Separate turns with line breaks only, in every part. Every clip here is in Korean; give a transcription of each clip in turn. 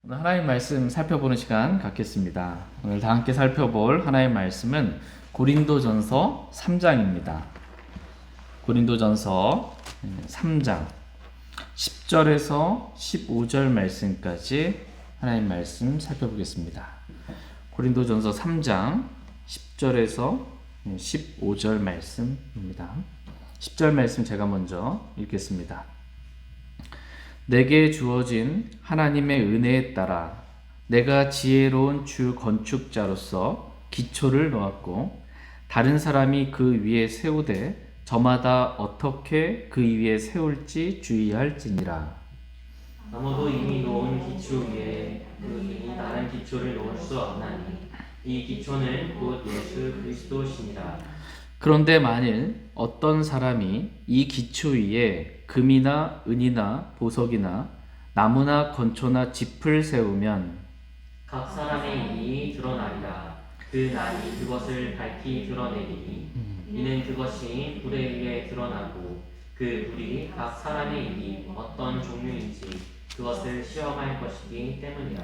오늘 하나님 말씀 살펴보는 시간 갖겠습니다. 오늘 다 함께 살펴볼 하나님 말씀은 고린도전서 3장입니다. 고린도전서 3장 10절에서 15절 말씀까지 하나님 말씀 살펴보겠습니다. 고린도전서 3장 10절에서 15절 말씀입니다. 10절 말씀 제가 먼저 읽겠습니다. 내게 주어진 하나님의 은혜에 따라 내가 지혜로운 주 건축자로서 기초를 놓았고 다른 사람이 그 위에 세우되 저마다 어떻게 그 위에 세울지 주의할지니라.
아무도 이미 놓은 기초 위에 그 다른 기초를 놓을 수 없나니 이 기초는 곧 예수 그리스도시니라.
그런데 만일 어떤 사람이 이 기초 위에 금이나 은이나 보석이나 나무나 건초나 짚을 세우면
각 사람의 일이 드러나리라. 그 날이 그것을 밝히 드러내리니 이는 그것이 불에 의해 드러나고 그 불이 각 사람의 일이 어떤 종류인지 그것을 시험할 것이기 때문이라.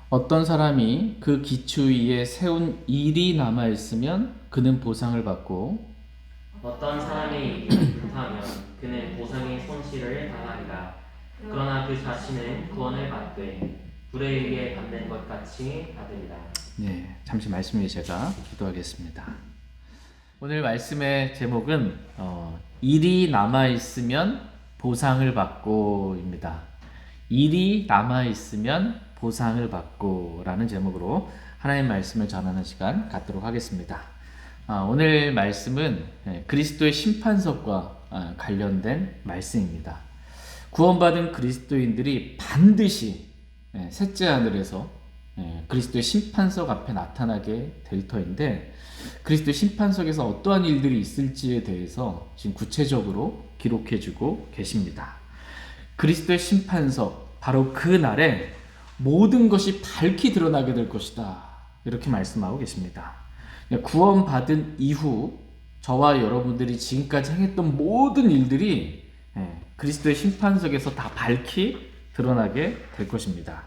어떤 사람이 그 기초 위에 세운 일이 남아있으면 그는 보상을 받고
어떤 사람의 일이 불타면 그는 보상의 손실을 당하리라. 그러나 그 자신은 구원을 받되 불에 의해 받는 것 같이 받으리라.
네, 잠시 말씀 위에 제가 기도하겠습니다. 오늘 말씀의 제목은 일이 남아있으면 보상을 받고입니다. 일이 남아있으면 보상을 받고 라는 제목으로 하나님 말씀을 전하는 시간 갖도록 하겠습니다. 오늘 말씀은 그리스도의 심판석과 관련된 말씀입니다. 구원받은 그리스도인들이 반드시 셋째 하늘에서 그리스도의 심판석 앞에 나타나게 될 터인데 그리스도의 심판석에서 어떠한 일들이 있을지에 대해서 지금 구체적으로 기록해주고 계십니다. 그리스도의 심판석, 바로 그 날에 모든 것이 밝히 드러나게 될 것이다. 이렇게 말씀하고 계십니다. 구원받은 이후 저와 여러분들이 지금까지 행했던 모든 일들이 그리스도의 심판석에서 다 밝히 드러나게 될 것입니다.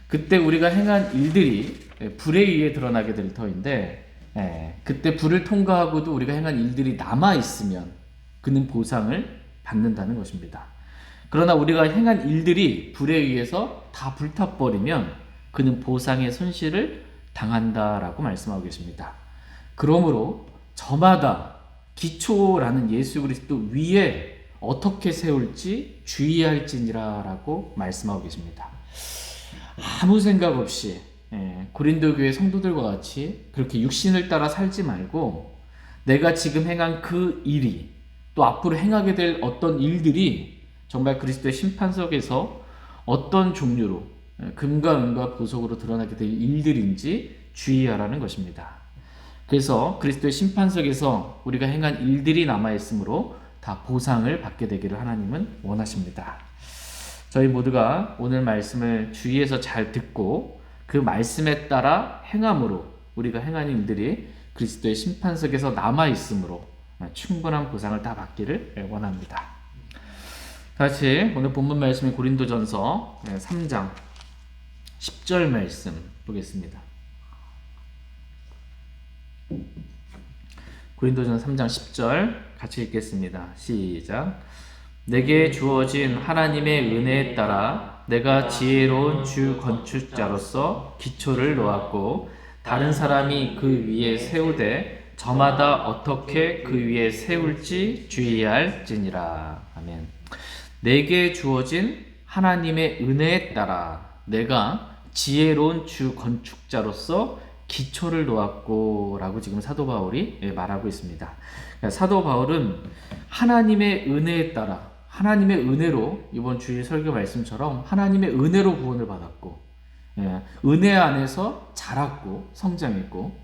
그때 우리가 행한 일들이 불에 의해 드러나게 될 터인데 그때 불을 통과하고도 우리가 행한 일들이 남아있으면 그는 보상을 받는다는 것입니다. 그러나 우리가 행한 일들이 불에 의해서 다 불타버리면 그는 보상의 손실을 당한다라고 말씀하고 계십니다. 그러므로 저마다 기초라는 예수 그리스도 위에 어떻게 세울지 주의할지니라라고 말씀하고 계십니다. 아무 생각 없이 고린도 교회 성도들과 같이 그렇게 육신을 따라 살지 말고 내가 지금 행한 그 일이 또 앞으로 행하게 될 어떤 일들이 정말 그리스도의 심판석에서 어떤 종류로 금과 은과 보석으로 드러나게 될 일들인지 주의하라는 것입니다. 그래서 그리스도의 심판석에서 우리가 행한 일들이 남아있으므로 다 보상을 받게 되기를 하나님은 원하십니다. 저희 모두가 오늘 말씀을 주의해서 잘 듣고 그 말씀에 따라 행함으로 우리가 행한 일들이 그리스도의 심판석에서 남아있으므로 충분한 보상을 다 받기를 원합니다. 다시 오늘 본문 말씀인 고린도전서 3장 10절 말씀 보겠습니다. 고린도전서 3장 10절 같이 읽겠습니다. 시작. 내게 주어진 하나님의 은혜에 따라 내가 지혜로운 주 건축자로서 기초를 놓았고 다른 사람이 그 위에 세우되 저마다 어떻게 그 위에 세울지 주의할지니라. 아멘. 내게 주어진 하나님의 은혜에 따라 내가 지혜로운 주 건축자로서 기초를 놓았고 라고 지금 사도 바울이 말하고 있습니다. 사도 바울은 하나님의 은혜에 따라 하나님의 은혜로 이번 주일 설교 말씀처럼 하나님의 은혜로 구원을 받았고 은혜 안에서 자랐고 성장했고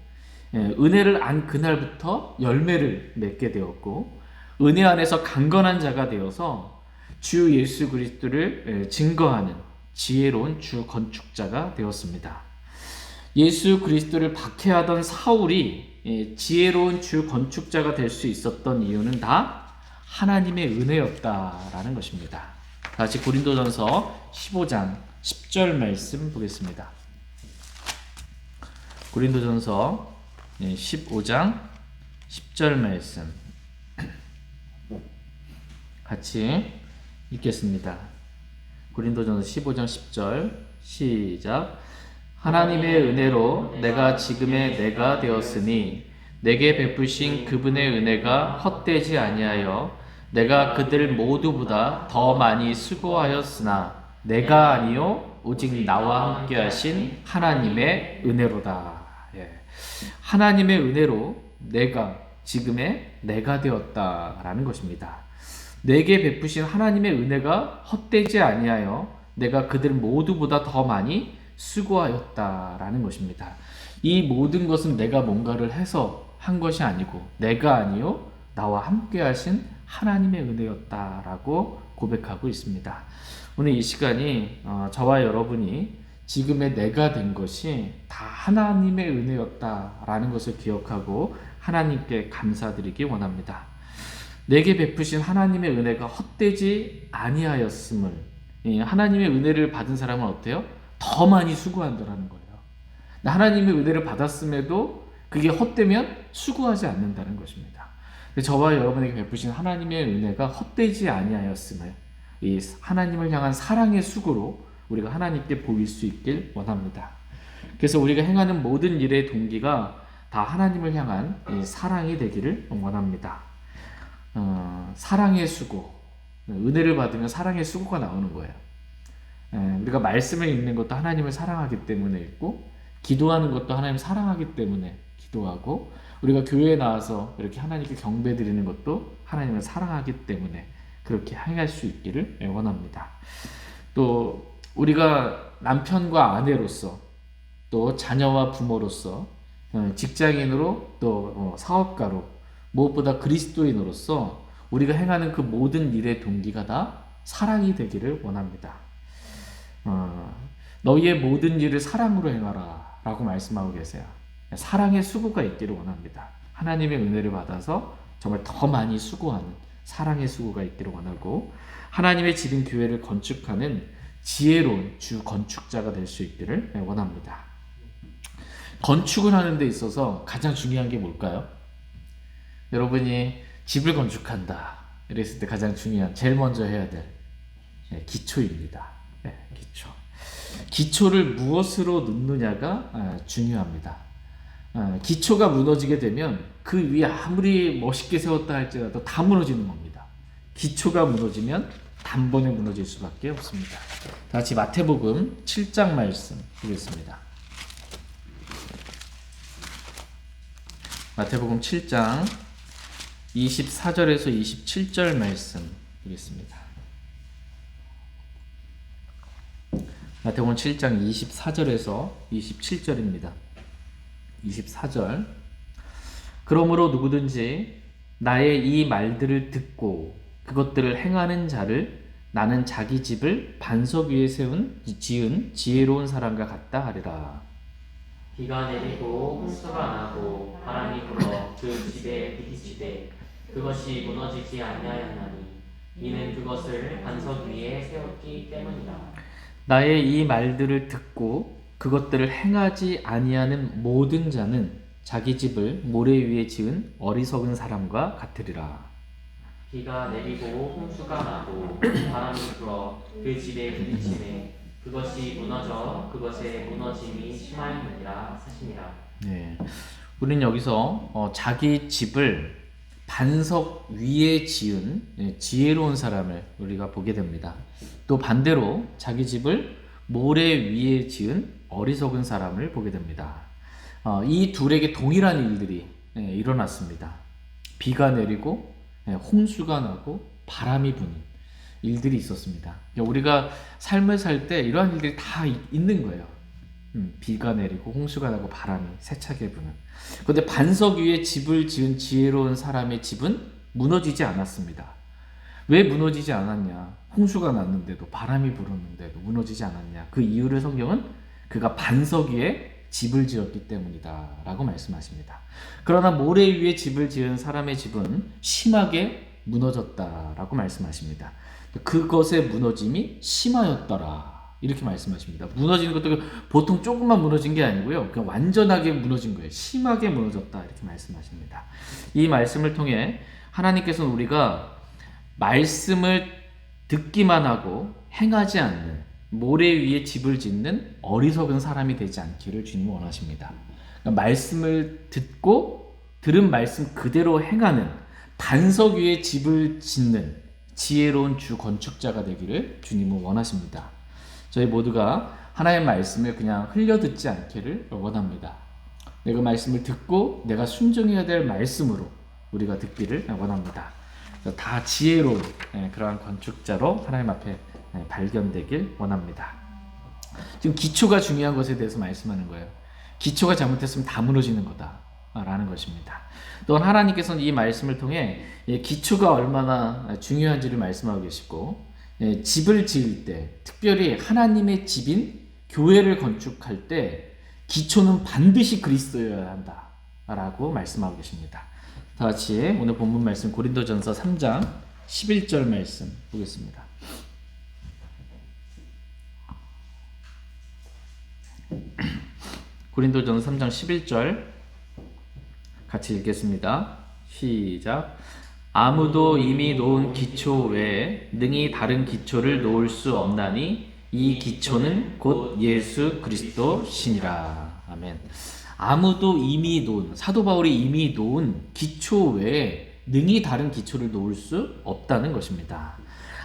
은혜를 안 그날부터 열매를 맺게 되었고 은혜 안에서 강건한 자가 되어서 주 예수 그리스도를 증거하는 지혜로운 주 건축자가 되었습니다. 예수 그리스도를 박해하던 사울이 지혜로운 주 건축자가 될 수 있었던 이유는 다 하나님의 은혜였다라는 것입니다. 다시 고린도전서 15장 10절 말씀 보겠습니다. 고린도전서 15장 10절 말씀 같이 읽겠습니다. 고린도전서 15장 10절 시작. 하나님의 은혜로 내가 지금의 내가 되었으니 내게 베푸신 그분의 은혜가 헛되지 아니하여 내가 그들 모두보다 더 많이 수고하였으나 내가 아니요 오직 나와 함께 하신 하나님의 은혜로다. 하나님의 은혜로 내가 지금의 내가 되었다라는 것입니다. 내게 베푸신 하나님의 은혜가 헛되지 아니하여 내가 그들 모두보다 더 많이 수고하였다라는 것입니다. 이 모든 것은 내가 뭔가를 해서 한 것이 아니고 내가 아니요 나와 함께 하신 하나님의 은혜였다라고 고백하고 있습니다. 오늘 이 시간이 저와 여러분이 지금의 내가 된 것이 다 하나님의 은혜였다라는 것을 기억하고 하나님께 감사드리기 원합니다. 내게 베푸신 하나님의 은혜가 헛되지 아니하였음을, 하나님의 은혜를 받은 사람은 어때요? 더 많이 수고한다는 거예요. 하나님의 은혜를 받았음에도 그게 헛되면 수고하지 않는다는 것입니다. 저와 여러분에게 베푸신 하나님의 은혜가 헛되지 아니하였음을, 이 하나님을 향한 사랑의 수고로 우리가 하나님께 보일 수 있길 원합니다. 그래서 우리가 행하는 모든 일의 동기가 다 하나님을 향한 이 사랑이 되기를 원합니다. 사랑의 수고, 은혜를 받으면 사랑의 수고가 나오는 거예요. 우리가 말씀을 읽는 것도 하나님을 사랑하기 때문에 읽고, 기도하는 것도 하나님을 사랑하기 때문에 기도하고, 우리가 교회에 나와서 이렇게 하나님께 경배드리는 것도 하나님을 사랑하기 때문에 그렇게 행할 수 있기를 원합니다. 또 우리가 남편과 아내로서, 또 자녀와 부모로서, 직장인으로, 또 사업가로, 무엇보다 그리스도인으로서 우리가 행하는 그 모든 일의 동기가 다 사랑이 되기를 원합니다. 너희의 모든 일을 사랑으로 행하라 라고 말씀하고 계세요. 사랑의 수고가 있기를 원합니다. 하나님의 은혜를 받아서 정말 더 많이 수고하는 사랑의 수고가 있기를 원하고, 하나님의 집인 교회를 건축하는 지혜로운 주 건축자가 될 수 있기를 원합니다. 건축을 하는 데 있어서 가장 중요한 게 뭘까요? 여러분이 집을 건축한다 이랬을 때 가장 중요한, 제일 먼저 해야 될 기초입니다. 기초. 기초를 무엇으로 놓느냐가 중요합니다. 기초가 무너지게 되면 그 위에 아무리 멋있게 세웠다 할지라도 다 무너지는 겁니다. 기초가 무너지면 단번에 무너질 수밖에 없습니다. 다 같이 마태복음 7장 말씀 보겠습니다. 마태복음 7장 24절에서 27절 말씀 보겠습니다. 마태복음 7장 24절에서 27절입니다. 24절. 그러므로 누구든지 나의 이 말들을 듣고 그것들을 행하는 자를 나는 자기 집을 반석 위에 지은 지혜로운 사람과 같다 하리라.
비가 내리고 홍수가 나고 바람이 불어 그 집에 부딪히되 그것이 무너지지 아니하였나니 이는 그것을 반석 위에 세웠기 때문이라.
나의 이 말들을 듣고 그것들을 행하지 아니하는 모든 자는 자기 집을 모래 위에 지은 어리석은 사람과 같으리라.
비가 내리고 홍수가 나고 바람이 불어 그 집에 부딪히되 그것이 무너져 그것의 무너짐이 심하였느니라 하시니라.
네, 우리는 여기서 자기 집을 반석 위에 지은 지혜로운 사람을 우리가 보게 됩니다. 또 반대로 자기 집을 모래 위에 지은 어리석은 사람을 보게 됩니다. 이 둘에게 동일한 일들이 일어났습니다. 비가 내리고 홍수가 나고 바람이 부는 일들이 있었습니다. 우리가 삶을 살 때 이러한 일들이 다 있는 거예요. 비가 내리고 홍수가 나고 바람이 세차게 부는. 그런데 반석 위에 집을 지은 지혜로운 사람의 집은 무너지지 않았습니다. 왜 무너지지 않았냐? 홍수가 났는데도, 바람이 불었는데도 무너지지 않았냐? 그 이유를 성경은 그가 반석 위에 집을 지었기 때문이다 라고 말씀하십니다. 그러나 모래 위에 집을 지은 사람의 집은 심하게 무너졌다 라고 말씀하십니다. 그것의 무너짐이 심하였더라 이렇게 말씀하십니다. 무너지는 것도 보통 조금만 무너진 게 아니고요. 그냥 완전하게 무너진 거예요. 심하게 무너졌다 이렇게 말씀하십니다. 이 말씀을 통해 하나님께서는 우리가 말씀을 듣기만 하고 행하지 않는 모래 위에 집을 짓는 어리석은 사람이 되지 않기를 주님은 원하십니다. 그러니까 말씀을 듣고 들은 말씀 그대로 행하는 반석 위에 집을 짓는 지혜로운 주 건축자가 되기를 주님은 원하십니다. 저희 모두가 하나님의 말씀을 그냥 흘려듣지 않기를 원합니다. 내가 말씀을 듣고 내가 순종해야 될 말씀으로 우리가 듣기를 원합니다. 다 지혜로운 그러한 건축자로 하나님 앞에 발견되길 원합니다. 지금 기초가 중요한 것에 대해서 말씀하는 거예요. 기초가 잘못됐으면 다 무너지는 거다라는 것입니다. 또한 하나님께서는 이 말씀을 통해 기초가 얼마나 중요한지를 말씀하고 계시고 집을 지을 때 특별히 하나님의 집인 교회를 건축할 때 기초는 반드시 그리스도여야 한다라고 말씀하고 계십니다. 다 같이 오늘 본문 말씀 고린도전서 3장 11절 말씀 보겠습니다. 고린도전서 3장 11절 같이 읽겠습니다. 시작. 아무도 이미 놓은 기초 외에 능히 다른 기초를 놓을 수 없나니 이 기초는 곧 예수 그리스도시니라. 아멘. 아무도 이미 놓은, 사도 바울이 이미 놓은 기초 외에 능히 다른 기초를 놓을 수 없다는 것입니다.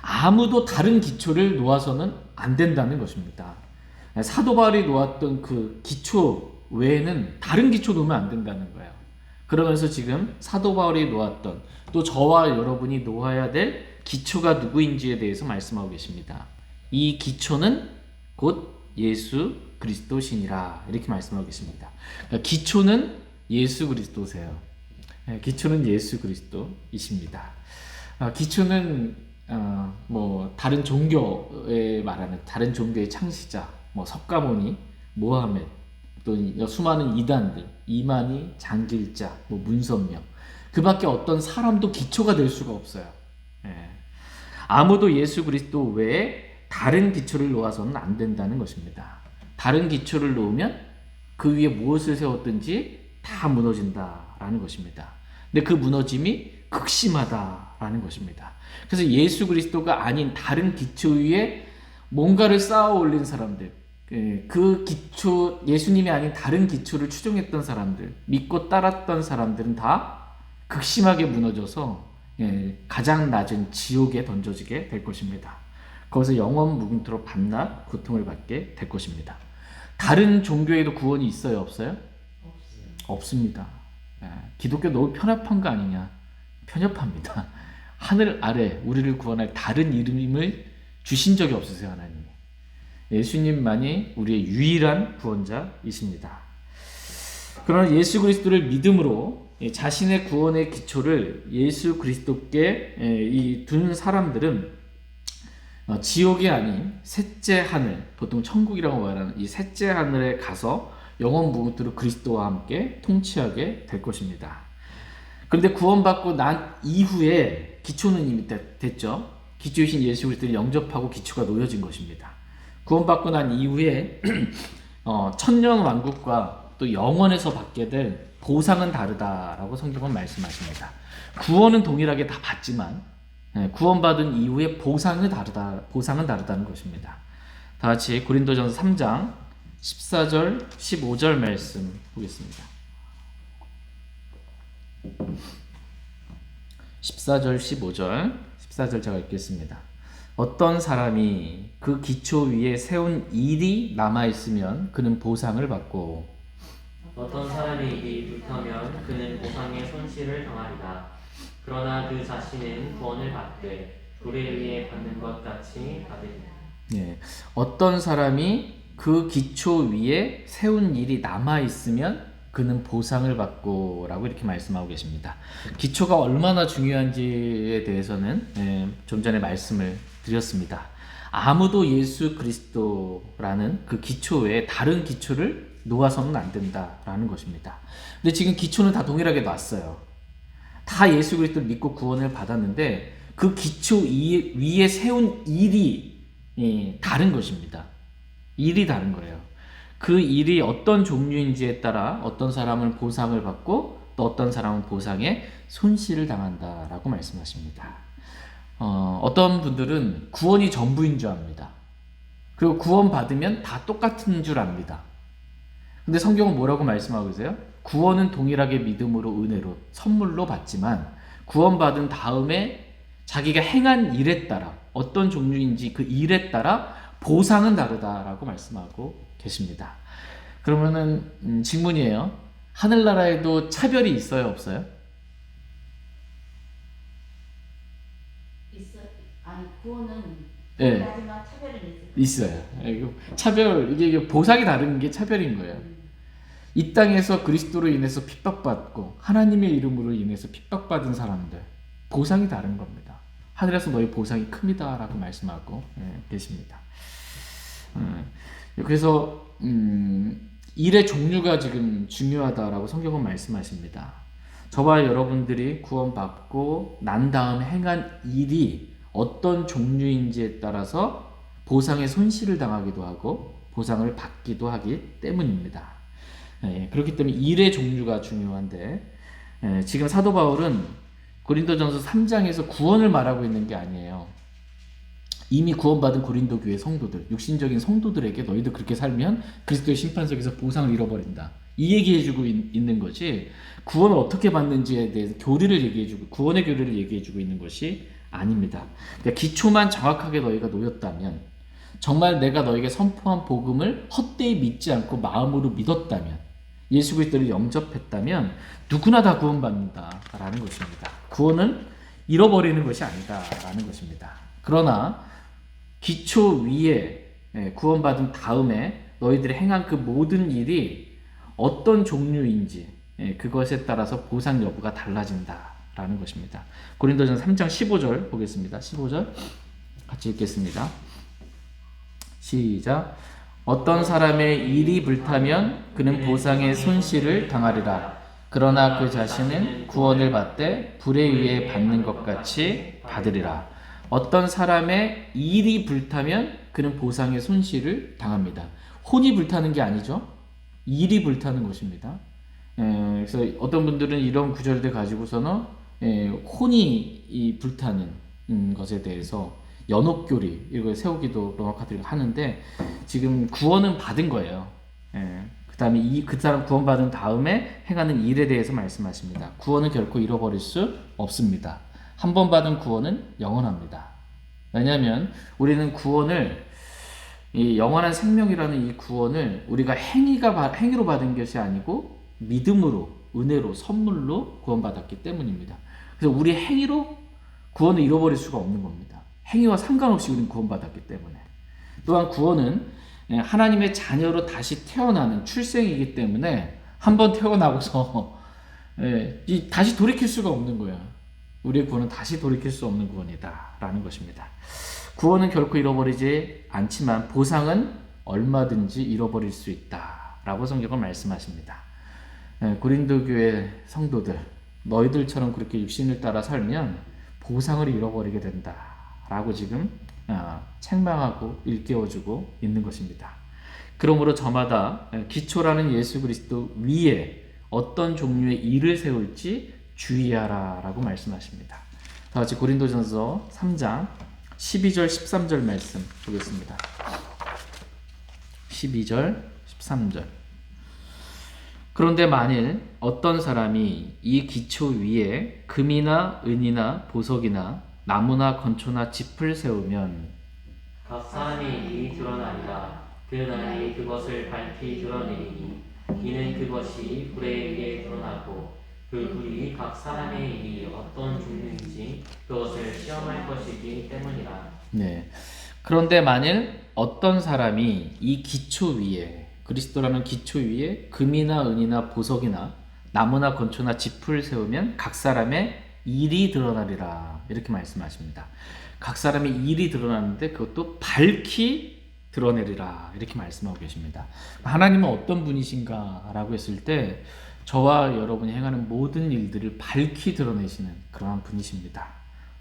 아무도 다른 기초를 놓아서는 안 된다는 것입니다. 사도 바울이 놓았던 그 기초 외에는 다른 기초 놓으면 안 된다는 거예요. 그러면서 지금 사도 바울이 놓았던 또 저와 여러분이 놓아야 될 기초가 누구인지에 대해서 말씀하고 계십니다. 이 기초는 곧 예수 그리스도시니라 이렇게 말씀하고 계십니다. 그러니까 기초는 예수 그리스도세요. 기초는 예수 그리스도이십니다. 기초는 뭐 다른 종교에 말하는 다른 종교의 창시자, 뭐 석가모니, 모하메, 또 수많은 이단들, 이만희, 장길자, 뭐 문선명, 그밖에 어떤 사람도 기초가 될 수가 없어요. 아무도 예수 그리스도 외에 다른 기초를 놓아서는 안 된다는 것입니다. 다른 기초를 놓으면 그 위에 무엇을 세웠든지 다 무너진다라는 것입니다. 근데 그 무너짐이 극심하다라는 것입니다. 그래서 예수 그리스도가 아닌 다른 기초 위에 뭔가를 쌓아 올린 사람들, 그 기초, 예수님이 아닌 다른 기초를 추종했던 사람들, 믿고 따랐던 사람들은 다 극심하게 무너져서 가장 낮은 지옥에 던져지게 될 것입니다. 거기서 영원 무궁토록 밤낮 고통을 받게 될 것입니다. 다른 종교에도 구원이 있어요, 없어요? 없습니다. 기독교 너무 편협한 거 아니냐? 편협합니다. 하늘 아래 우리를 구원할 다른 이름을 주신 적이 없으세요, 하나님이. 예수님만이 우리의 유일한 구원자이십니다. 그러나 예수 그리스도를 믿음으로 자신의 구원의 기초를 예수 그리스도께 둔 사람들은 지옥이 아닌 셋째 하늘, 보통 천국이라고 말하는 이 셋째 하늘에 가서 영원 무궁토록 그리스도와 함께 통치하게 될 것입니다. 그런데 구원받고 난 이후에 기초는 이미 됐죠. 기초이신 예수 그리스도를 영접하고 기초가 놓여진 것입니다. 구원받고 난 이후에 천년 왕국과 또 영원에서 받게 될 보상은 다르다라고 성경은 말씀하십니다. 구원은 동일하게 다 받지만 구원받은 이후에 보상은 다르다는 것입니다. 다 같이 고린도전서 3장 14절 15절 말씀 보겠습니다. 14절 15절 제가 읽겠습니다. 어떤 사람이 그 기초 위에 세운 일이 남아있으면 그는 보상을 받고
어떤 사람의 일이 불타면 그는 보상의 손실을 당하리라. 그러나 그 자신은 구원을 받되 불에 의해 받는 것 같이 받으리라.
어떤 사람이 그 기초 위에 세운 일이 남아있으면 그는 보상을 받고 라고 이렇게 말씀하고 계십니다. 기초가 얼마나 중요한지에 대해서는 좀 전에 말씀을 드렸습니다. 아무도 예수 그리스도라는 그 기초 외에 다른 기초를 놓아서는 안 된다라는 것입니다. 근데 지금 기초는 다 동일하게 놨어요. 다 예수 그리스도를 믿고 구원을 받았는데 그 기초 위에 세운 일이 다른 것입니다. 일이 다른 거예요. 그 일이 어떤 종류인지에 따라 어떤 사람은 보상을 받고 또 어떤 사람은 보상에 손실을 당한다라고 말씀하십니다. 어떤 분들은 구원이 전부인 줄 압니다. 그리고 구원 받으면 다 똑같은 줄 압니다. 근데 성경은 뭐라고 말씀하고 계세요? 구원은 동일하게 믿음으로 은혜로 선물로 받지만 구원받은 다음에 자기가 행한 일에 따라 어떤 종류인지 그 일에 따라 보상은 다르다라고 말씀하고 계십니다. 그러면은 질문이에요. 하늘나라에도 차별이 있어요, 없어요?
있어. 아니 구원은
네.
하지만 차별은 있어요.
있어요. 차별, 이게 보상이 다른 게 차별인 거예요. 이 땅에서 그리스도로 인해서 핍박받고 하나님의 이름으로 인해서 핍박받은 사람들 보상이 다른 겁니다. 하늘에서 너희 보상이 큽니다 라고 말씀하고 계십니다. 그래서 일의 종류가 지금 중요하다라고 성경은 말씀하십니다. 저와 여러분들이 구원받고 난 다음 행한 일이 어떤 종류인지에 따라서 보상의 손실을 당하기도 하고 보상을 받기도 하기 때문입니다. 그렇기 때문에 일의 종류가 중요한데 지금 사도 바울은 고린도전서 3장에서 구원을 말하고 있는 게 아니에요. 이미 구원받은 고린도 교회 성도들, 육신적인 성도들에게 너희도 그렇게 살면 그리스도의 심판석에서 보상을 잃어버린다. 이 얘기해주고 있는 거지 구원을 어떻게 받는지에 대해서 교리를 얘기해주고 구원의 교리를 얘기해주고 있는 것이 아닙니다. 그러니까 기초만 정확하게 너희가 놓였다면 정말 내가 너에게 선포한 복음을 헛되이 믿지 않고 마음으로 믿었다면 예수 그리스도를 영접했다면 누구나 다 구원받는다라는 것입니다. 구원은 잃어버리는 것이 아니다라는 것입니다. 그러나 기초 위에 구원받은 다음에 너희들이 행한 그 모든 일이 어떤 종류인지 그것에 따라서 보상 여부가 달라진다라는 것입니다. 고린도전서 3장 15절 보겠습니다. 15절 같이 읽겠습니다. 시작. 어떤 사람의 일이 불타면 그는 보상의 손실을 당하리라. 그러나 그 자신은 구원을 받되 불에 의해 받는 것 같이 받으리라. 어떤 사람의 일이 불타면 그는 보상의 손실을 당합니다. 혼이 불타는 게 아니죠. 일이 불타는 것입니다. 그래서 어떤 분들은 이런 구절들 가지고서는 혼이 불타는 것에 대해서 연옥교리 이걸 세우기도 로마 카톨릭 하는데 지금 구원은 받은 거예요. 그 다음에 그 사람 구원받은 다음에 행하는 일에 대해서 말씀하십니다. 구원은 결코 잃어버릴 수 없습니다. 한 번 받은 구원은 영원합니다. 왜냐하면 우리는 구원을 이 영원한 생명이라는 이 구원을 우리가 행위로 받은 것이 아니고 믿음으로 은혜로 선물로 구원받았기 때문입니다. 그래서 우리 행위로 구원을 잃어버릴 수가 없는 겁니다. 행위와 상관없이 우리는 구원받았기 때문에. 또한 구원은 하나님의 자녀로 다시 태어나는 출생이기 때문에 한 번 태어나고서 다시 돌이킬 수가 없는 거야. 우리의 구원은 다시 돌이킬 수 없는 구원이다 라는 것입니다. 구원은 결코 잃어버리지 않지만 보상은 얼마든지 잃어버릴 수 있다 라고 성경은 말씀하십니다. 고린도 교회 성도들 너희들처럼 그렇게 육신을 따라 살면 보상을 잃어버리게 된다 라고 지금 책망하고 일깨워주고 있는 것입니다. 그러므로 저마다 기초라는 예수 그리스도 위에 어떤 종류의 일을 세울지 주의하라 라고 말씀하십니다. 다 같이 고린도전서 3장 12절 13절 말씀 보겠습니다. 12절 13절. 그런데 만일 어떤 사람이 이 기초 위에 금이나 은이나 보석이나 나무나 건초나 짚을 세우면
각 사람의 일이 드러나리라. 그 날이 그것을 밝히 드러내리니 이는 그것이 불에 의해 드러나고 그 불이 각 사람의 일이 어떤 종류인지 그것을 시험할 것이기 때문이라.
네. 그런데 만일 어떤 사람이 이 기초 위에 그리스도라는 기초 위에 금이나 은이나 보석이나 나무나 건초나 짚을 세우면 각 사람의 일이 드러나리라 이렇게 말씀하십니다. 각 사람의 일이 드러나는데 그것도 밝히 드러내리라 이렇게 말씀하고 계십니다. 하나님은 어떤 분이신가 라고 했을 때 저와 여러분이 행하는 모든 일들을 밝히 드러내시는 그러한 분이십니다.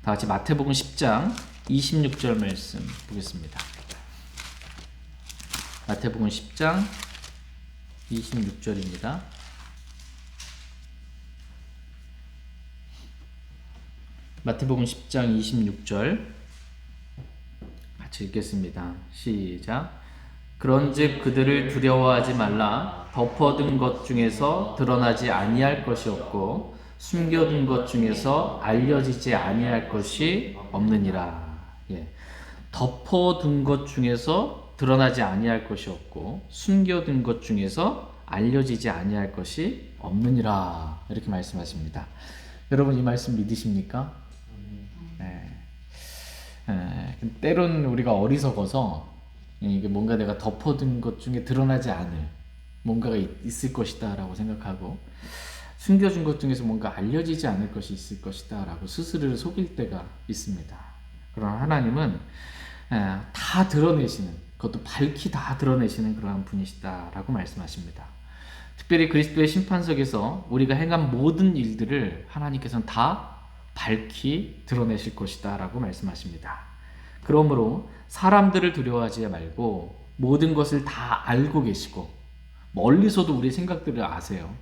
다 같이 마태복음 10장 26절 말씀 보겠습니다. 마태복음 10장 26절입니다. 마태복음 10장 26절 같이 읽겠습니다. 시작. 그런즉 그들을 두려워하지 말라. 덮어둔 것 중에서 드러나지 아니할 것이 없고 숨겨둔 것 중에서 알려지지 아니할 것이 없느니라. 예. 덮어둔 것 중에서 드러나지 아니할 것이 없고 숨겨둔 것 중에서 알려지지 아니할 것이 없느니라. 이렇게 말씀하십니다. 여러분 이 말씀 믿으십니까? 때론 우리가 어리석어서 이게 뭔가 내가 덮어둔 것 중에 드러나지 않을 뭔가가 있을 것이다 라고 생각하고 숨겨준 것 중에서 뭔가 알려지지 않을 것이 있을 것이다 라고 스스로를 속일 때가 있습니다. 그러나 하나님은 다 드러내시는, 그것도 밝히 다 드러내시는 그러한 분이시다 라고 말씀하십니다. 특별히 그리스도의 심판석에서 우리가 행한 모든 일들을 하나님께서는 다 밝히 드러내실 것이다 라고 말씀하십니다. 그러므로 사람들을 두려워하지 말고 모든 것을 다 알고 계시고 멀리서도 우리 생각들을 아세요.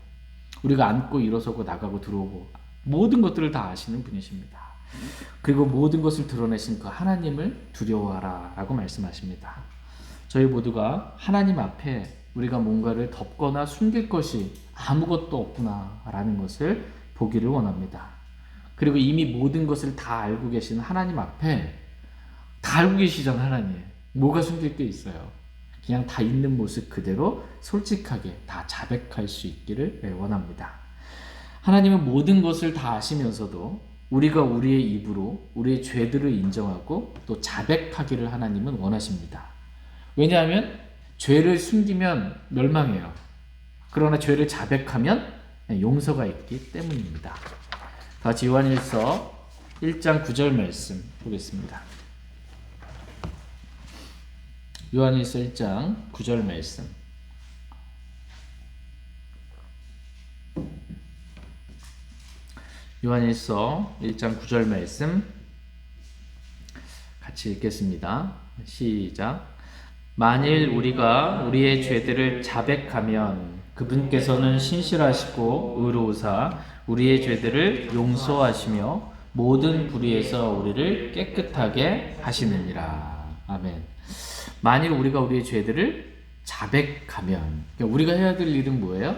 우리가 앉고 일어서고 나가고 들어오고 모든 것들을 다 아시는 분이십니다. 그리고 모든 것을 드러내신 그 하나님을 두려워하라 라고 말씀하십니다. 저희 모두가 하나님 앞에 우리가 뭔가를 덮거나 숨길 것이 아무것도 없구나 라는 것을 보기를 원합니다. 그리고 이미 모든 것을 다 알고 계신 하나님 앞에 다 알고 계시잖아요. 하나님 뭐가 숨길 게 있어요. 그냥 다 있는 모습 그대로 솔직하게 다 자백할 수 있기를 원합니다. 하나님은 모든 것을 다 아시면서도 우리가 우리의 입으로 우리의 죄들을 인정하고 또 자백하기를 하나님은 원하십니다. 왜냐하면 죄를 숨기면 멸망해요. 그러나 죄를 자백하면 용서가 있기 때문입니다. 다 같이 요한일서 1장 9절 말씀 보겠습니다. 요한일서 1장 9절 말씀. 요한일서 1장 9절 말씀 같이 읽겠습니다. 시작. 만일 우리가 우리의 죄들을 자백하면 그분께서는 신실하시고 의로우사 우리의 죄들을 용서하시며 모든 불의에서 우리를 깨끗하게 하시느니라. 아멘. 만일 우리가 우리의 죄들을 자백하면, 그러니까 우리가 해야 될 일은 뭐예요?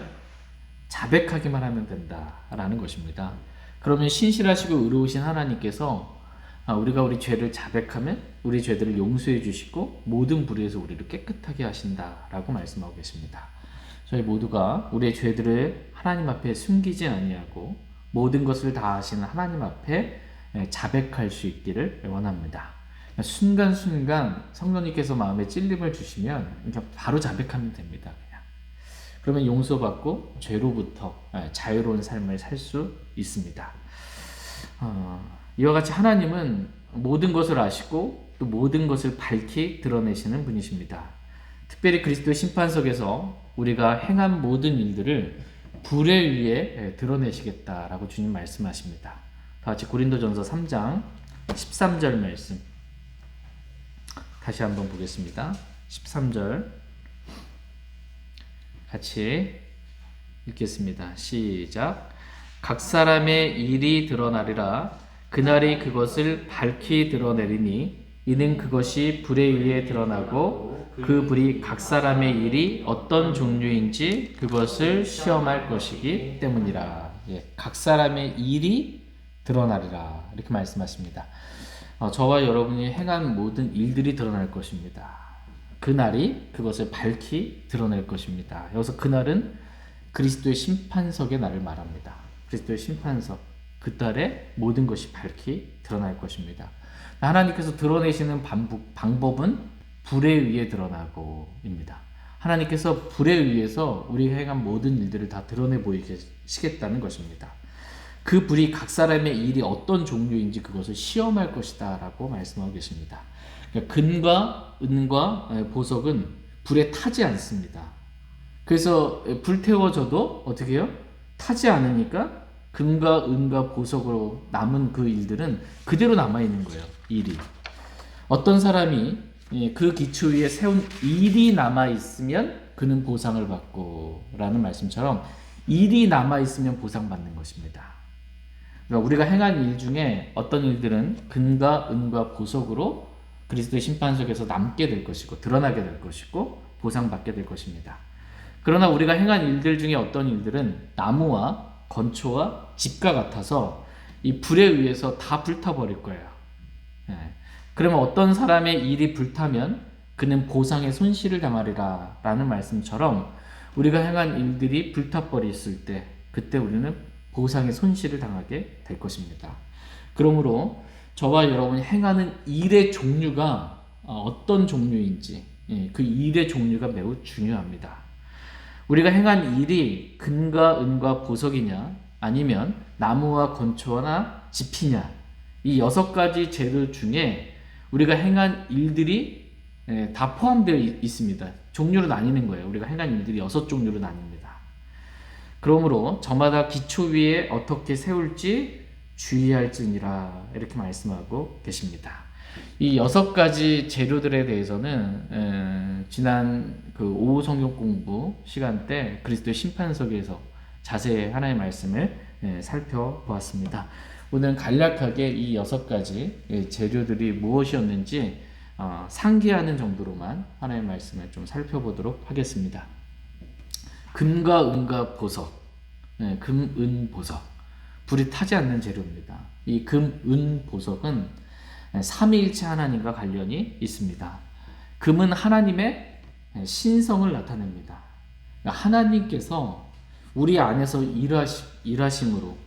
자백하기만 하면 된다라는 것입니다. 그러면 신실하시고 의로우신 하나님께서 우리가 우리 죄를 자백하면 우리 죄들을 용서해 주시고 모든 불의에서 우리를 깨끗하게 하신다라고 말씀하고 계십니다. 저희 모두가 우리의 죄들을 하나님 앞에 숨기지 아니하고 모든 것을 다 아시는 하나님 앞에 자백할 수 있기를 원합니다. 순간순간 성령님께서 마음에 찔림을 주시면 그냥 바로 자백하면 됩니다. 그냥. 그러면 용서받고 죄로부터 자유로운 삶을 살 수 있습니다. 이와 같이 하나님은 모든 것을 아시고 또 모든 것을 밝히 드러내시는 분이십니다. 특별히 그리스도의 심판석에서 우리가 행한 모든 일들을 불에 의해 드러내시겠다라고 주님 말씀하십니다. 다 같이 고린도전서 3장 13절 말씀 다시 한번 보겠습니다. 13절 같이 읽겠습니다. 시작. 각 사람의 일이 드러나리라. 그날이 그것을 밝히 드러내리니 이는 그것이 불에 의해 드러나고 그 불이 각 사람의 일이 어떤 종류인지 그것을 시험할 것이기 때문이라. 각 사람의 일이 드러나리라 이렇게 말씀하십니다. 저와 여러분이 행한 모든 일들이 드러날 것입니다. 그날이 그것을 밝히 드러낼 것입니다. 여기서 그날은 그리스도의 심판석의 날을 말합니다. 그리스도의 심판석, 그날에 모든 것이 밝히 드러날 것입니다. 하나님께서 드러내시는 방법은 불에 의해 드러나고입니다. 하나님께서 불에 의해서 우리가 행한 모든 일들을 다 드러내 보이시겠다는 것입니다. 그 불이 각 사람의 일이 어떤 종류인지 그것을 시험할 것이다 라고 말씀하고 계십니다. 그러니까 금과 은과 보석은 불에 타지 않습니다. 그래서 불태워져도 어떻게 해요? 타지 않으니까 금과 은과 보석으로 남은 그 일들은 그대로 남아있는 거예요. 일이. 어떤 사람이 그 기초 위에 세운 일이 남아있으면 그는 보상을 받고 라는 말씀처럼 일이 남아있으면 보상받는 것입니다. 그러니까 우리가 행한 일 중에 어떤 일들은 금과 은과 보석으로 그리스도의 심판석에서 남게 될 것이고 드러나게 될 것이고 보상받게 될 것입니다. 그러나 우리가 행한 일들 중에 어떤 일들은 나무와 건초와 집과 같아서 이 불에 의해서 다 불타버릴 거예요. 그러면 어떤 사람의 일이 불타면 그는 보상의 손실을 당하리라 라는 말씀처럼 우리가 행한 일들이 불타버렸을 때 그때 우리는 보상의 손실을 당하게 될 것입니다. 그러므로 저와 여러분이 행하는 일의 종류가 어떤 종류인지 그 일의 종류가 매우 중요합니다. 우리가 행한 일이 금과 은과 보석이냐 아니면 나무와 건초나 집이냐 이 6가지 재료 중에 우리가 행한 일들이 다 포함되어 있습니다. 종류로 나뉘는 거예요. 우리가 행한 일들이 6종류로 나뉩니다. 그러므로 저마다 기초 위에 어떻게 세울지 주의할지니라 이렇게 말씀하고 계십니다. 이 6가지 재료들에 대해서는 지난 그 오후 성경 공부 시간 때 그리스도의 심판석에서 자세히 하나님의 말씀을 살펴보았습니다. 오늘은 간략하게 이 6가지 재료들이 무엇이었는지 상기하는 정도로만 하나님의 말씀을 좀 살펴보도록 하겠습니다. 금과 은과 보석, 금, 은, 보석, 불이 타지 않는 재료입니다. 이 금, 은, 보석은 삼위일체 하나님과 관련이 있습니다. 금은 하나님의 신성을 나타냅니다. 하나님께서 우리 안에서 일하심으로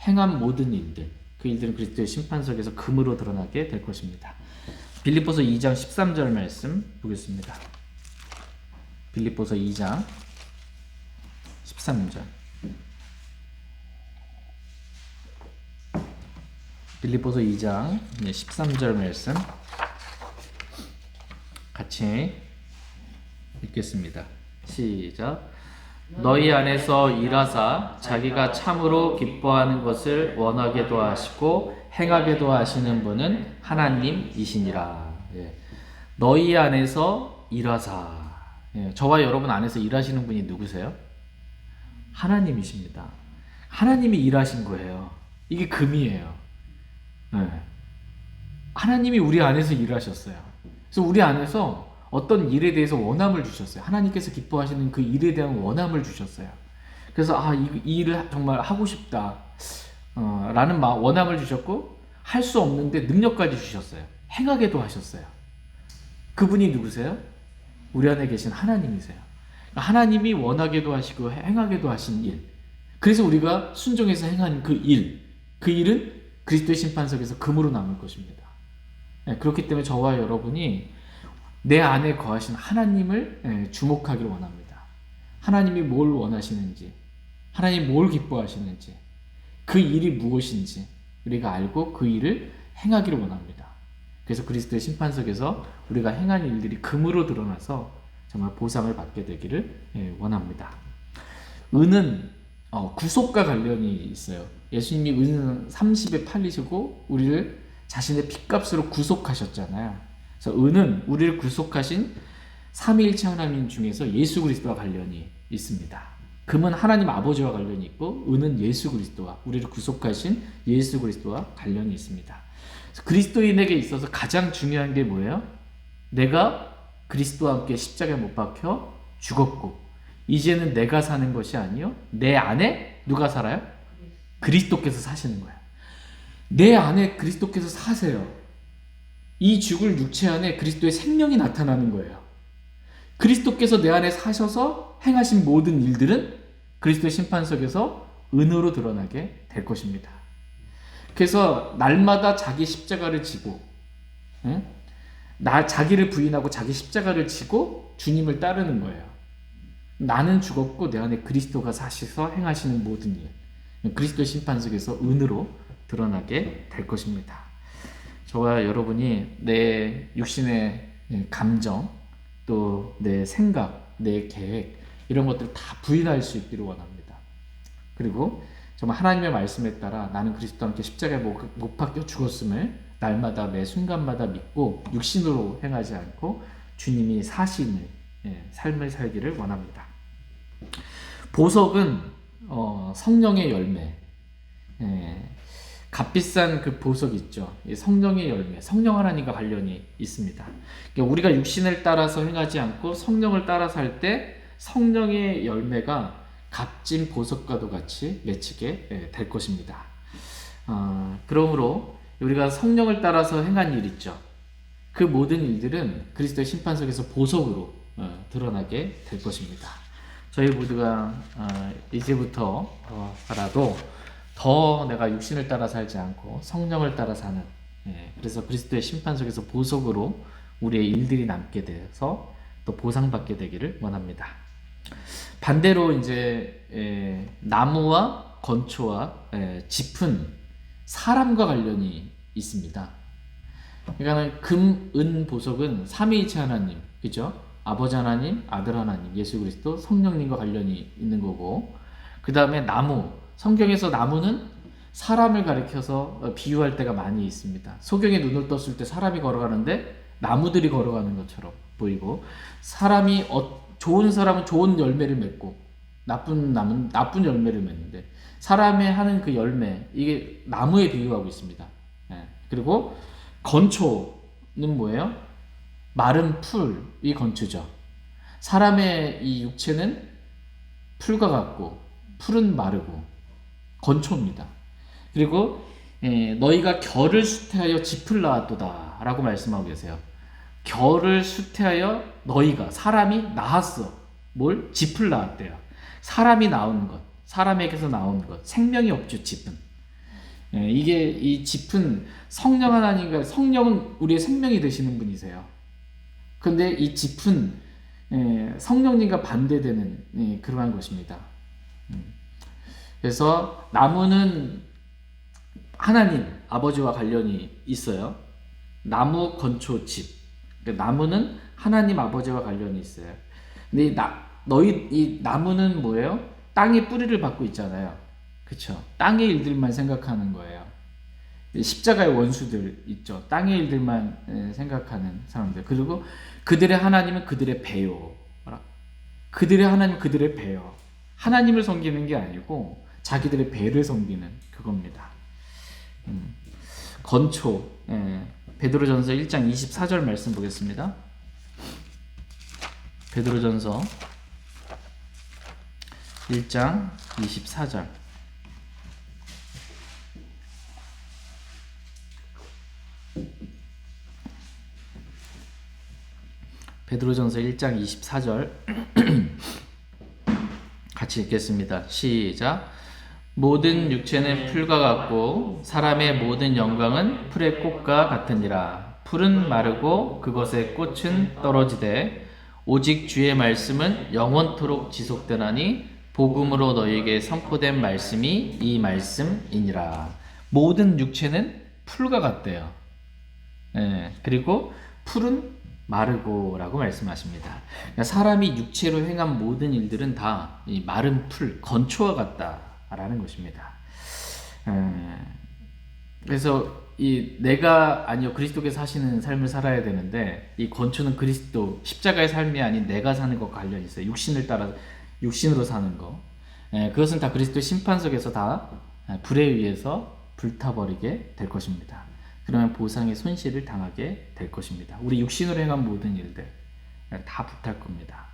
행한 모든 일들, 그 일들은 그리스도의 심판석에서 금으로 드러나게 될 것입니다. 빌립보서 2장 13절 말씀 보겠습니다. 빌립보서 2장 13절. 빌립보서 2장 13절 말씀 같이 읽겠습니다. 시작. 너희 안에서 일하사 자기가 참으로 기뻐하는 것을 원하게도 하시고 행하게도 하시는 분은 하나님이시니라. 너희 안에서 일하사. 저와 여러분 안에서 일하시는 분이 누구세요? 하나님이십니다. 하나님이 일하신 거예요. 이게 금이에요. 하나님이 우리 안에서 일하셨어요. 그래서 우리 안에서 어떤 일에 대해서 원함을 주셨어요. 하나님께서 기뻐하시는 그 일에 대한 원함을 주셨어요. 그래서 이 일을 정말 하고 싶다 라는 원함을 주셨고 할 수 없는데 능력까지 주셨어요. 행하게도 하셨어요. 그분이 누구세요? 우리 안에 계신 하나님이세요. 하나님이 원하게도 하시고 행하게도 하신 일, 그래서 우리가 순종해서 행한 그 일은 그리스도의 심판석에서 금으로 남을 것입니다. 그렇기 때문에 저와 여러분이 내 안에 거하신 하나님을 주목하기를 원합니다. 하나님이 뭘 원하시는지, 하나님이 뭘 기뻐하시는지, 그 일이 무엇인지 우리가 알고 그 일을 행하기를 원합니다. 그래서 그리스도의 심판석에서 우리가 행한 일들이 금으로 드러나서 정말 보상을 받게 되기를 원합니다. 은은 구속과 관련이 있어요. 예수님이 은 30에 팔리시고 우리를 자신의 핏값으로 구속하셨잖아요. 그래서 은은 우리를 구속하신 삼위일체 하나님 중에서 예수 그리스도와 관련이 있습니다. 금은 하나님 아버지와 관련이 있고 은은 예수 그리스도와 우리를 구속하신 예수 그리스도와 관련이 있습니다. 그리스도인에게 있어서 가장 중요한 게 뭐예요? 내가 그리스도와 함께 십자가에 못 박혀 죽었고 이제는 내가 사는 것이 아니요 내 안에 누가 살아요? 그리스도께서 사시는 거예요. 내 안에 그리스도께서 사세요. 이 죽을 육체 안에 그리스도의 생명이 나타나는 거예요. 그리스도께서 내 안에 사셔서 행하신 모든 일들은 그리스도의 심판석에서 은으로 드러나게 될 것입니다. 그래서 날마다 자기 십자가를 지고 자기를 부인하고 자기 십자가를 지고 주님을 따르는 거예요. 나는 죽었고 내 안에 그리스도가 사셔서 행하시는 모든 일, 그리스도의 심판석에서 은으로 드러나게 될 것입니다. 저와 여러분이 내 육신의 감정, 또 내 생각, 내 계획 이런 것들을 다 부인할 수 있기를 원합니다. 그리고 정말 하나님의 말씀에 따라 나는 그리스도와 함께 십자가에 못 박혀 죽었음을 날마다 매 순간마다 믿고 육신으로 행하지 않고 주님이 사시는 삶을 살기를 원합니다. 보석은 성령의 열매, 값비싼 그 보석 있죠. 성령의 열매, 성령 하나님과 관련이 있습니다. 그러니까 우리가 육신을 따라서 행하지 않고 성령을 따라서 할 때 성령의 열매가 값진 보석과도 같이 맺히게 될 것입니다. 그러므로 우리가 성령을 따라서 행한 일 있죠. 그 모든 일들은 그리스도의 심판석에서 보석으로 드러나게 될 것입니다. 저희 모두가 이제부터라도 더 내가 육신을 따라 살지 않고 성령을 따라 사는, 그래서 그리스도의 심판석에서 보석으로 우리의 일들이 남게 돼서 또 보상받게 되기를 원합니다. 반대로 이제 나무와 건초와 짚은 사람과 관련이 있습니다. 그러니까 금, 은, 보석은 삼위일체 하나님, 그죠? 아버지 하나님, 아들 하나님, 예수 그리스도, 성령님과 관련이 있는 거고, 그 다음에 나무, 성경에서 나무는 사람을 가리켜서 비유할 때가 많이 있습니다. 소경에 눈을 떴을 때 사람이 걸어가는데 나무들이 걸어가는 것처럼 보이고, 사람이 좋은 사람은 좋은 열매를 맺고 나쁜 나무는 나쁜 열매를 맺는데, 사람의 하는 그 열매, 이게 나무에 비유하고 있습니다. 그리고 건초는 뭐예요? 마른 풀이 건초죠. 사람의 이 육체는 풀과 같고 풀은 마르고 건초입니다. 그리고 너희가 결을 수태하여 짚을 낳았도다 라고 말씀하고 계세요. 결을 수태하여 너희가, 사람이 낳았어. 뭘? 짚을 낳았대요. 사람이 낳은 것, 사람에게서 나온 것, 생명이 없죠, 짚은. 이게 이 짚은 성령 하나님과, 성령은 우리의 생명이 되시는 분이세요. 근데 이 짚은 성령님과 반대되는 그러한 것입니다. 그래서 나무는 하나님 아버지와 관련이 있어요. 나무, 건초, 짚. 그러니까 나무는 하나님 아버지와 관련이 있어요. 근데 이 나무는 뭐예요? 땅에 뿌리를 받고 있잖아요. 그쵸? 땅의 일들만 생각하는 거예요. 십자가의 원수들 있죠. 땅의 일들만 생각하는 사람들. 그리고 그들의 하나님은 그들의 배요. 그들의 하나님은 그들의 배요. 하나님을 섬기는 게 아니고 자기들의 배를 섬기는 그겁니다. 건초, 베드로전서 1장 24절 말씀 보겠습니다. 베드로전서 1장 24절. 베드로전서 1장 24절 같이 읽겠습니다. 시작. 모든 육체는 풀과 같고 사람의 모든 영광은 풀의 꽃과 같으니라. 풀은 마르고 그것의 꽃은 떨어지되 오직 주의 말씀은 영원토록 지속되나니 복음으로 너희에게 선포된 말씀이 이 말씀이니라. 모든 육체는 풀과 같대요. 그리고 풀은 마르고 라고 말씀하십니다. 그러니까 사람이 육체로 행한 모든 일들은 다 이 마른 풀, 건초와 같다 라는 것입니다. 그래서 내가 아니요 그리스도께서 하시는 삶을 살아야 되는데, 이 건초는 그리스도 십자가의 삶이 아닌 내가 사는 것과 관련이 있어요. 육신을 따라 육신으로 사는 거. 그것은 다 그리스도의 심판석에서 다 불에 의해서 불타버리게 될 것입니다. 그러면 보상의 손실을 당하게 될 것입니다. 우리 육신으로 행한 모든 일들 다 불탈 겁니다.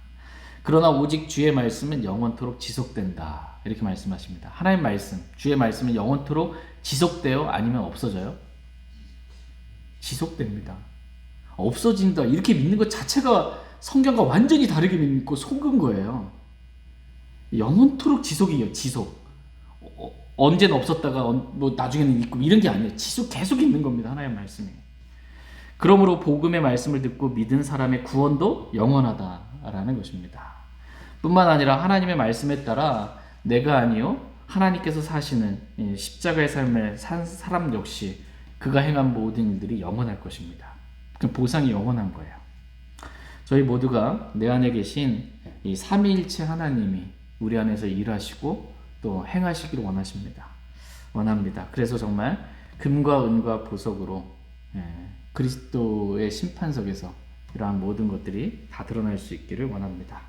그러나 오직 주의 말씀은 영원토록 지속된다 이렇게 말씀하십니다. 하나님 말씀, 주의 말씀은 영원토록 지속돼요? 아니면 없어져요? 지속됩니다. 없어진다 이렇게 믿는 것 자체가 성경과 완전히 다르게 믿고 속은 거예요. 영원토록 지속이에요. 지속. 언제는 없었다가 뭐 나중에는 있고 이런 게 아니에요. 계속 있는 겁니다. 하나님의 말씀이. 그러므로 복음의 말씀을 듣고 믿은 사람의 구원도 영원하다라는 것입니다. 뿐만 아니라 하나님의 말씀에 따라 내가 아니요 하나님께서 사시는 십자가의 삶을 산 사람 역시 그가 행한 모든 일들이 영원할 것입니다. 그 보상이 영원한 거예요. 저희 모두가 내 안에 계신 이 삼위일체 하나님이 우리 안에서 일하시고 또 행하시기를 원합니다. 그래서 정말 금과 은과 보석으로 그리스도의 심판석에서 이러한 모든 것들이 다 드러날 수 있기를 원합니다.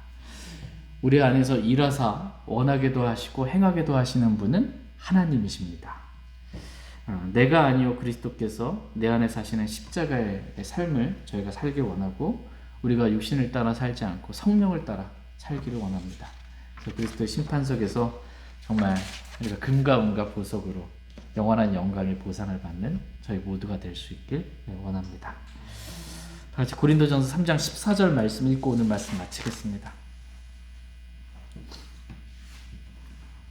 우리 안에서 일하사 원하게도 하시고 행하게도 하시는 분은 하나님이십니다. 내가 아니요 그리스도께서 내 안에 사시는 십자가의 삶을 저희가 살길 원하고 우리가 육신을 따라 살지 않고 성령을 따라 살기를 원합니다. 그래서 그리스도의 심판석에서 정말 우리가 금과 은과 보석으로 영원한 영광의 보상을 받는 저희 모두가 될 수 있길 원합니다. 다 같이 고린도전서 3장 14절 말씀 읽고 오늘 말씀 마치겠습니다.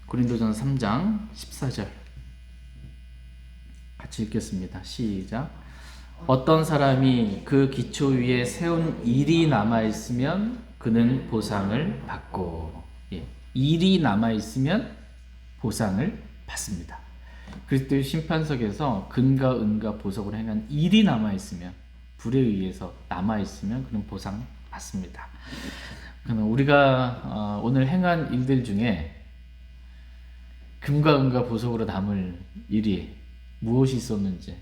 고린도전서 3장 14절 같이 읽겠습니다. 시작. 어떤 사람이 그 기초 위에 세운 일이 남아있으면 그는 보상을 받고, 일이 남아있으면 보상을 받습니다. 그리스도의 심판석에서 금과 은과 보석으로 행한 일이 남아있으면, 불에 의해서 남아있으면 그는 보상 받습니다. 그러면 우리가 오늘 행한 일들 중에 금과 은과 보석으로 남을 일이 무엇이 있었는지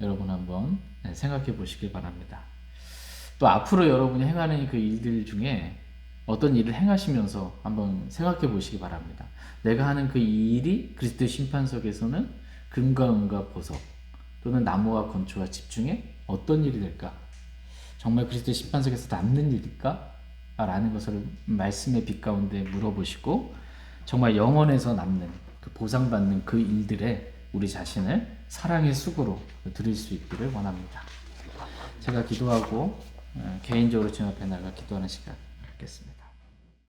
여러분 한번 생각해 보시길 바랍니다. 또 앞으로 여러분이 행하는 그 일들 중에 어떤 일을 행하시면서 한번 생각해 보시기 바랍니다. 내가 하는 그 일이 그리스도의 심판석에서는 금과 은과 보석 또는 나무와 건초와 집 중에 어떤 일이 될까? 정말 그리스도의 심판석에서 남는 일일까? 라는 것을 말씀의 빛 가운데 물어보시고 정말 영원에서 남는 그 보상받는 그 일들에 우리 자신을 사랑의 수고로 드릴 수 있기를 원합니다. 제가 기도하고 개인적으로 주님 앞에 나가 기도하는 시간 갖겠습니다.